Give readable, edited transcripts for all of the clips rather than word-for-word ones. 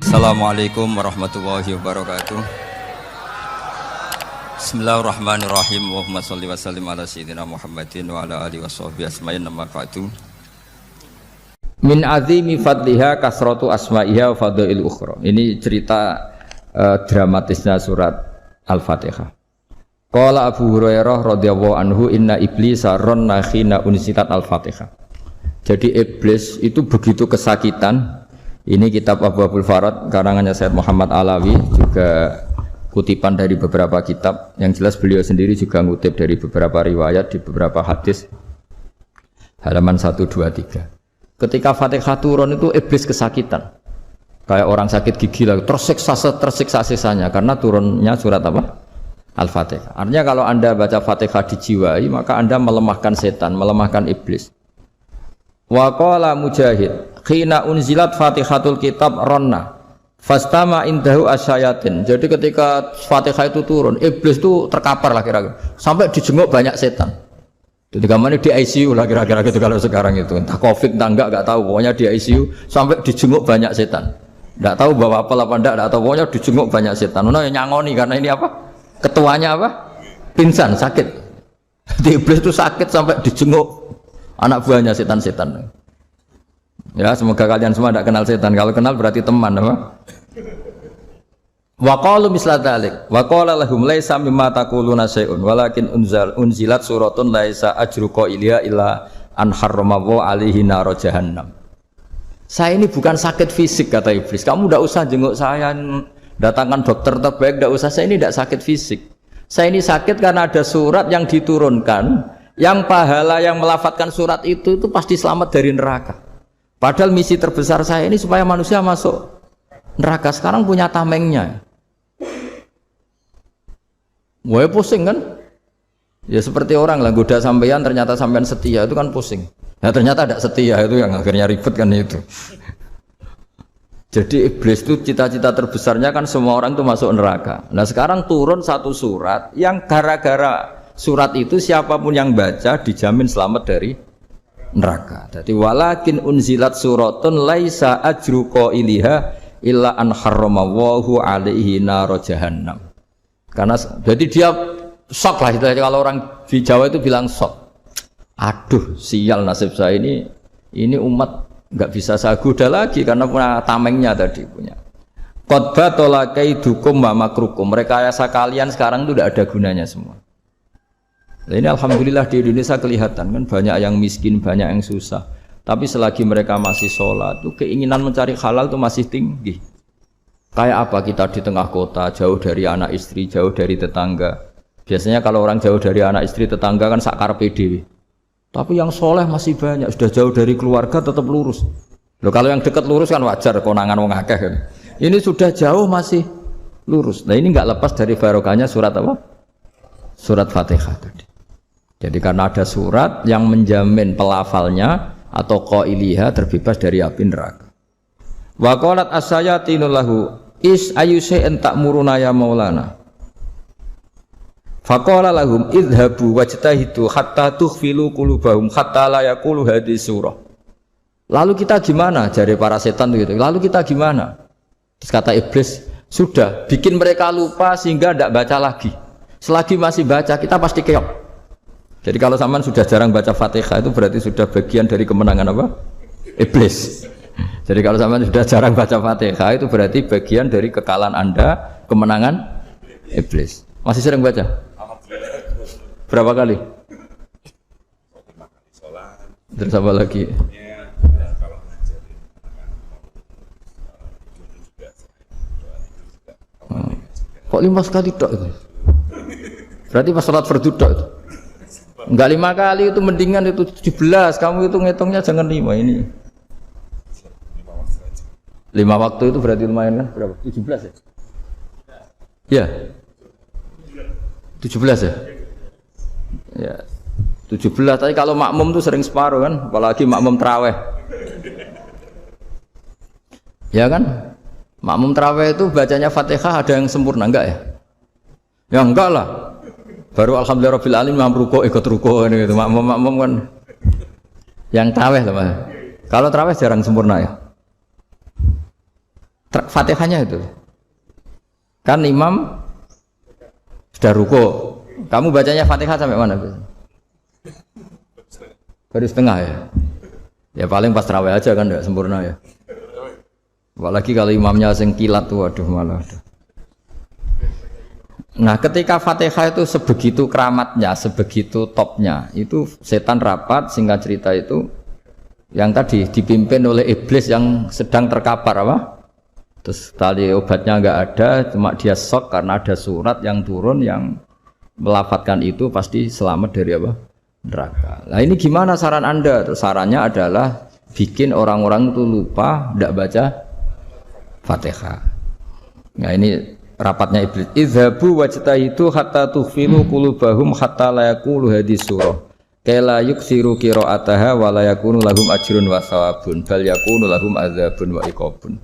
Assalamualaikum warahmatullahi wabarakatuh. Bismillahirrahmanirrahim. Allahumma sholli wa sallim ala sayyidina Muhammadin wa ala alihi washabbihi asma'in amma ba'du. Min azimi fadliha kasratu asma'iha wa fadail ukhra. Ini cerita dramatisnya surat Al-Fatihah. Qala Abu Hurairah radhiyallahu anhu inna iblisa ranna khina unzilat Al-Fatihah. Jadi iblis itu begitu kesakitan. Ini kitab Abwaabul Farad karangannya Sayyid Muhammad Alawi, juga kutipan dari beberapa kitab. Yang jelas beliau sendiri juga ngutip dari beberapa riwayat di beberapa hadis. Halaman 123. Ketika Fatihah turun itu iblis kesakitan. Kayak orang sakit gigi lah, tersiksa sisanya karena turunnya surat apa? Al-Fatihah. Artinya kalau Anda baca Fatihah dijiwai, maka Anda melemahkan setan, melemahkan iblis. Wa qala Mujahid khina unzilat Fatihatul kitab ronna fastama indahu asyayatin. Jadi ketika Fatihah itu turun, iblis itu terkapar lah kira-kira, sampai dijenguk banyak setan. Jadi gamane di ICU lah kira-kira gitu kalau sekarang itu. Entah Covid entah enggak tahu, pokoknya di ICU sampai dijenguk banyak setan. Enggak tahu bawa apa enggak tahu, pokoknya dijenguk banyak setan. Ono yang nyangoni karena ini apa? Ketuanya apa? Pingsan, sakit. Jadi iblis itu sakit sampai dijenguk anak buahnya setan-setan. Ya, semoga kalian semua tidak kenal setan. Kalau kenal berarti teman, apa? Wa qalu misla dzalik. Wa qala lahum laisa mimma taquluna syai'un walakin unzilat suratun laisa ajru qailiha illa an harramahu alaihi nar jahannam. Saya ini bukan sakit fisik kata iblis. Kamu tidak usah jenguk saya, datangkan dokter terbaik, tidak usah. Saya ini tidak sakit fisik. Saya ini sakit karena ada surat yang diturunkan, yang pahala yang melafadzkan surat itu pasti selamat dari neraka. Padahal misi terbesar saya ini supaya manusia masuk neraka. Sekarang punya tamengnya. Wah, pusing kan? Ya seperti orang lah, goda sampean ternyata sampean setia, itu kan pusing. Nah ternyata tidak setia, itu yang akhirnya ribet kan itu. Jadi iblis itu cita-cita terbesarnya kan semua orang itu masuk neraka. Nah sekarang turun satu surat yang gara-gara surat itu siapapun yang baca dijamin selamat dari neraka. Jadi walakin unzilat suratun laisa ajru qailiha illa an harramahu alaihi nar jahannam. Karena jadi dia shock lah, kalau orang di Jawa itu bilang shock. Aduh, sial nasib saya ini umat enggak bisa saya goda lagi karena punya tamengnya tadi punya. Qad batala kaidukum wa makrukum. Rekayasa kalian sekarang itu tidak ada gunanya semua. Nah, ini alhamdulillah di Indonesia kelihatan kan banyak yang miskin, banyak yang susah. Tapi selagi mereka masih sholat, tuh keinginan mencari halal itu masih tinggi. Kayak apa kita di tengah kota, jauh dari anak istri, jauh dari tetangga. Biasanya kalau orang jauh dari anak istri, tetangga kan sakar PDW. Tapi yang soleh masih banyak, sudah jauh dari keluarga tetap lurus. Loh, kalau yang dekat lurus kan wajar, konangan wong akeh kan. Ini sudah jauh masih lurus. Nah ini nggak lepas dari barokahnya surat apa? Surat Fatihah tadi. Jadi karena ada surat yang menjamin pelafalnya atau qailiha terbebas dari api neraka. Wa qalat as-sayatinu lahu is ayyusa'in ta'muruna ya maulana. Faqala lahum idhabu wajtahidu hatta tukhfilu qulubahum hatta la yaqulu hadhihi surah. Lalu kita gimana? Jari para setan itu. Lalu kita gimana? Terus kata iblis, sudah bikin mereka lupa sehingga tidak baca lagi. Selagi masih baca kita pasti keok. Jadi kalau sampean sudah jarang baca Fatihah itu berarti sudah bagian dari kemenangan apa? Iblis. Jadi kalau sampean sudah jarang baca Fatihah itu berarti bagian dari kekalahan Anda, kemenangan iblis. Masih sering baca? Berapa kali? Terus apa lagi? Kok 5 kali tok itu? Berarti pas sholat fardu tok itu? Enggak 5 kali itu, mendingan itu 17. Kamu itu ngitungnya jangan 5 ini. 5 waktu itu berarti lumayan kan? Berapa? 17 ya? Ya. 17 ya? Ya. 17, tapi kalau makmum tuh sering separuh kan, apalagi makmum tarawih. Ya kan? Makmum tarawih itu bacanya Fatihah ada yang sempurna enggak ya? Ya enggak lah. Baru alhamdulillah rabbil alamin mampu ruko ikut ruko gitu. Makmum kan yang tarawih lah Mas. Kalau tarawih jarang sempurna ya. Fatihahnya itu. Kan imam sudah ruko. Kamu bacanya Fatihah sampai mana? Baru setengah ya. Ya paling pas tarawih aja kan enggak sempurna ya. Apalagi kalau imamnya sing kilat tuh waduh malah. Nah, ketika Fatihah itu sebegitu keramatnya, sebegitu topnya, itu setan rapat, singkat cerita itu yang tadi dipimpin oleh iblis yang sedang terkapar apa? Terus tali obatnya enggak ada, cuma dia shock karena ada surat yang turun yang melafatkan itu pasti selamat dari apa? Neraka. Nah ini gimana saran Anda? Terus sarannya adalah bikin orang-orang itu lupa tidak baca Fatihah. Nah ini rapatnya iblis. Idhabu wajtahidu hatta tukhfilu qulubahum hatta la yaqulu hadis surah. Kala yuksiru qira'ataha wa la yakunu lahum ajrun wa thawabun bal yakunu lahum adzabun wa iqabun.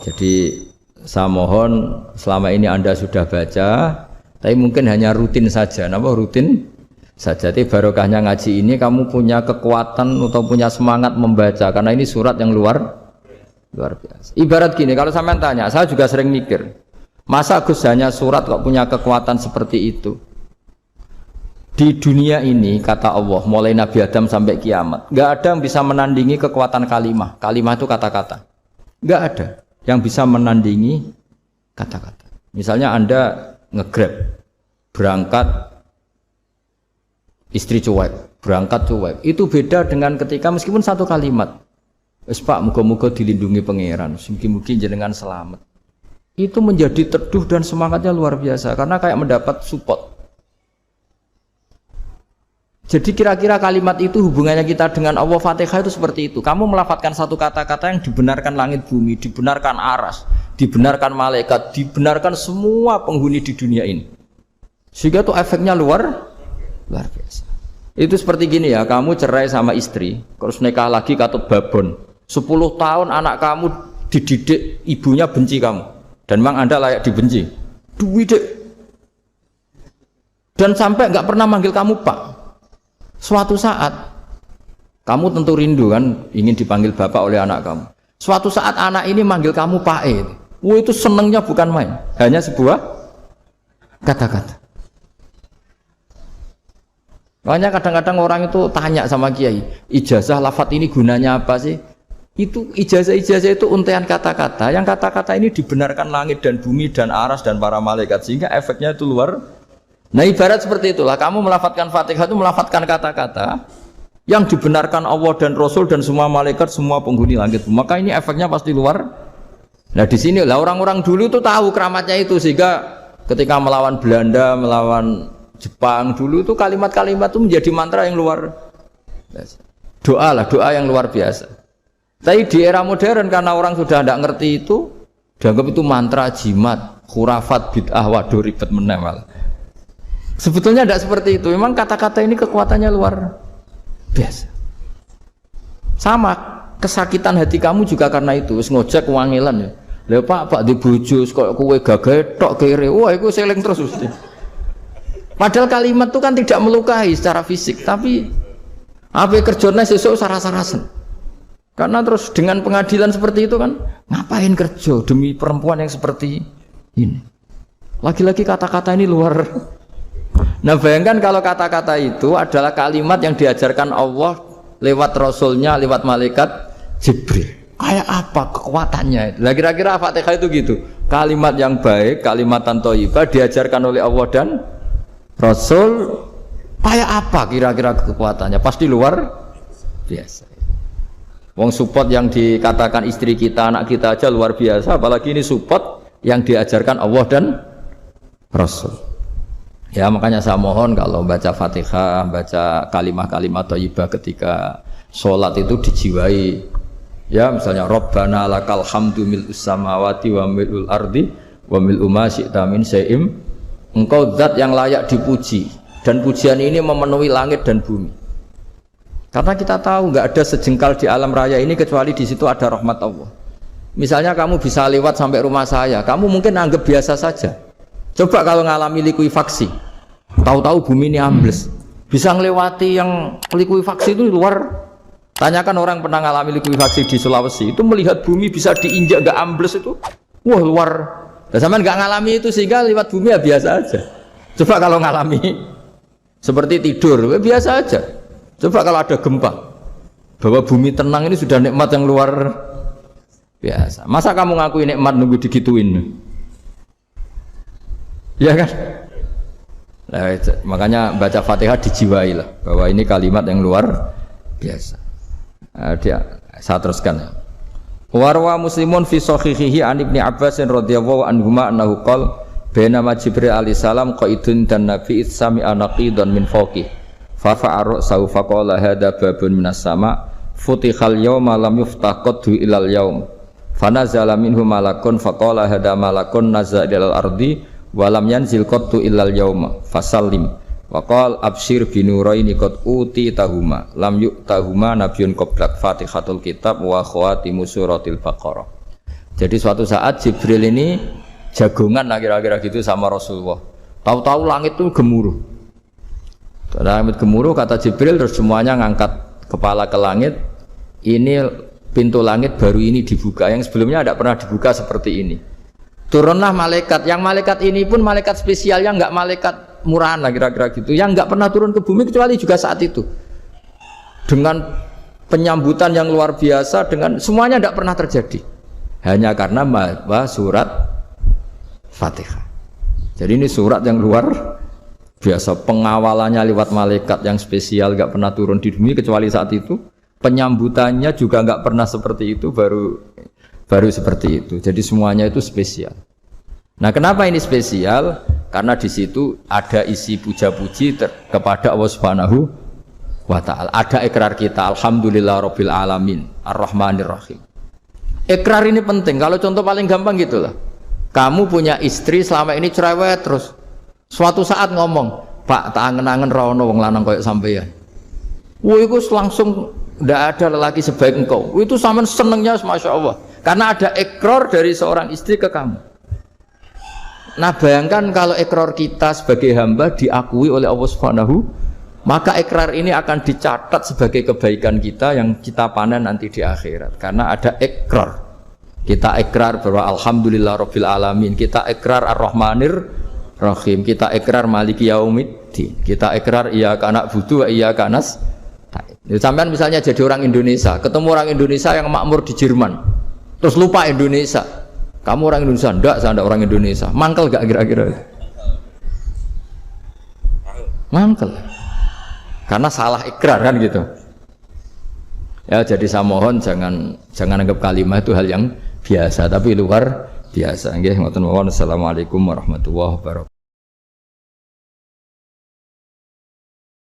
Jadi saya mohon selama ini Anda sudah baca, tapi mungkin hanya rutin saja. Napa rutin saja? Jadi barokahnya ngaji ini kamu punya kekuatan atau punya semangat membaca karena ini surat yang luar biasa. Ibarat gini, kalau sampean tanya, saya juga sering mikir, masa Gus hanya surat kok punya kekuatan seperti itu? Di dunia ini kata Allah, mulai Nabi Adam sampai kiamat, nggak ada yang bisa menandingi kekuatan kalimah. Kalimah itu kata-kata. Nggak ada yang bisa menandingi kata-kata. Misalnya Anda nge-grab, berangkat istri cuek, berangkat cuek. Itu beda dengan ketika meskipun satu kalimat. Wes Pak, muga-muga dilindungi pangeran, mungkin jenengan selamat. Itu menjadi teduh dan semangatnya luar biasa karena kayak mendapat support. Jadi kira-kira kalimat itu hubungannya kita dengan Allah, Fatihah itu seperti itu. Kamu melafadzkan satu kata-kata yang dibenarkan langit bumi, dibenarkan aras, dibenarkan malaikat, dibenarkan semua penghuni di dunia ini. Sehingga itu efeknya luar biasa. Itu seperti gini ya, kamu cerai sama istri, terus nikah lagi katut babon. 10 tahun anak kamu dididik, ibunya benci kamu. Dan memang Anda layak dibenci. Duit. Dan sampai nggak pernah manggil kamu Pak. Suatu saat kamu tentu rindu kan ingin dipanggil bapak oleh anak kamu. Suatu saat anak ini manggil kamu Pak E. Itu senengnya bukan main, hanya sebuah kata-kata. Makanya kadang-kadang orang itu tanya sama kiai, ijazah lafadz ini gunanya apa sih? Itu ijazah-ijazah itu untaian kata-kata. Yang kata-kata ini dibenarkan langit dan bumi dan aras dan para malaikat sehingga efeknya itu luar. Nah ibarat seperti itulah, kamu melafadzkan Fatihah itu melafadzkan kata-kata yang dibenarkan Allah dan Rasul dan semua malaikat, semua penghuni langit. Maka ini efeknya pasti luar. Nah di sini lah orang-orang dulu itu tahu keramatnya itu sehingga ketika melawan Belanda, melawan Jepang dulu itu kalimat-kalimat itu menjadi mantra yang luar biasa. Doa yang luar biasa. Tapi di era modern karena orang sudah tidak ngerti itu, dianggap itu mantra, jimat, khurafat, bid'ah, waduh ribet menemal. Sebetulnya tidak seperti itu. Memang kata-kata ini kekuatannya luar biasa. Sama kesakitan hati kamu juga karena itu. Ngojek wangilan ya. Lha Pak di bojo kok kowe gagah tok kere. Wah, iku seling terus mesti. Padahal kalimat itu kan tidak melukai secara fisik, tapi apa kerjanya sesuk saras-sarasen. Karena terus dengan pengadilan seperti itu kan, ngapain kerja demi perempuan yang seperti ini? Lagi-lagi kata-kata ini luar. Nah bayangkan kalau kata-kata itu adalah kalimat yang diajarkan Allah lewat Rasulnya, lewat malaikat Jibril. Kayak apa kekuatannya? Lah kira-kira Fatihah itu gitu. Kalimat yang baik, kalimatan thayyibah diajarkan oleh Allah dan Rasul. Kayak apa kira-kira kekuatannya? Pasti luar biasa. Wong support yang dikatakan istri kita, anak kita aja luar biasa, apalagi ini support yang diajarkan Allah dan Rasul. Ya makanya saya mohon kalau baca Fatihah, baca kalimat-kalimat thayyibah ketika sholat itu dijiwai. Ya misalnya Rabbana lakal hamdu mil'us samawati wa mil'ul ardi wa mil'u ma syi'ta min syai'im. Engkau zat yang layak dipuji dan pujian ini memenuhi langit dan bumi. Karena kita tahu nggak ada sejengkal di alam raya ini kecuali di situ ada rahmat Allah. Misalnya kamu bisa lewat sampai rumah saya, kamu mungkin anggap biasa saja. Coba kalau ngalami likuifaksi, tahu-tahu bumi ini ambles, bisa ngelewati yang likuifaksi itu luar Tanyakan orang pernah ngalami likuifaksi di Sulawesi, itu melihat bumi bisa diinjak nggak ambles itu, wah luar. Dan sampean nggak ngalami itu sehingga lewat bumi ya biasa aja. Coba kalau ngalami seperti tidur, ya biasa aja. Coba kalau ada gempa, bahwa bumi tenang ini sudah nikmat yang luar biasa. Masa kamu ngakui nikmat nunggu digituin? Ya kan? Nah, makanya baca Fatihah dijiwai lah bahwa ini kalimat yang luar biasa. Saya teruskan. Warwa Muslimun fi sahihihi an Ibnu Abbas radhiyallahu anhuma annahu qala bainama Jibril alaihi salam qaidun dan Nabi sami'a naqidan min fawqi fa fa'ara saufa qala hadza babun minas sama futihal yawma lam yuftah qaddu ilal yaum fa nazala minhu malakun fa qala hadza malakun nazala ilal ardi wa lam yanzil qaddu ilal yauma fasallim wa qala absyir binuraini qad uti tahuma lam yu'tahuma nabiyyun qablak Fatihatul kitab wa khawatimu suratil baqarah. Jadi suatu saat Jibril ini jagongan lah kira-kira gitu sama Rasulullah. Tahu-tahu langit itu gemuruh. Langit gemuruh kata Jibril terus semuanya ngangkat kepala ke langit. Ini pintu langit baru ini dibuka, yang sebelumnya tidak pernah dibuka seperti ini. Turunlah malaikat, yang malaikat ini pun malaikat spesial, yang enggak malaikat murahan lah kira-kira gitu, yang enggak pernah turun ke bumi kecuali juga saat itu. Dengan penyambutan yang luar biasa, dengan semuanya tidak pernah terjadi. Hanya karena surat Fatihah. Jadi ini surat yang luar biasa, pengawalannya lewat malaikat yang spesial, enggak pernah turun di bumi kecuali saat itu. Penyambutannya juga enggak pernah seperti itu, baru seperti itu. Jadi semuanya itu spesial. Nah, kenapa ini spesial? Karena di situ ada isi puja-puji kepada Allah Subhanahu wa ta'ala. Ada ikrar kita, alhamdulillahirabbil alamin, arrahmanir rahim. Ikrar ini penting. Kalau contoh paling gampang gitulah. Kamu punya istri selama ini cerewet terus. Suatu saat ngomong, "Pak, tak angen-angen ra ono wong lanang koyo sampeyan." Wah, itu langsung tidak ada lelaki sebaik engkau. Itu sampean senengnya Masya Allah. Karena ada ikrar dari seorang istri ke kamu. Nah, bayangkan kalau ikrar kita sebagai hamba diakui oleh Allah Subhanahu, maka ikrar ini akan dicatat sebagai kebaikan kita yang kita panen nanti di akhirat. Karena ada ikrar. Kita ikrar bahwa alhamdulillahirabbil alamin, kita ikrar ar-rahmanir rahim, kita ikrar maliki yaumiddin, kita ikrar iyyaka na'budu wa iyyaka nasta'in. Sampean misalnya jadi orang Indonesia, ketemu orang Indonesia yang makmur di Jerman. Terus lupa Indonesia. Kamu orang Indonesia? Enggak, saya enggak orang Indonesia. Mangkel gak kira-kira? Mangkel. Karena salah ikrar kan gitu. Ya, jadi saya mohon jangan anggap kalimat itu hal yang biasa, tapi luar biasa. Nggih, ngoten mawon. Assalamualaikum warahmatullahi wabarakatuh.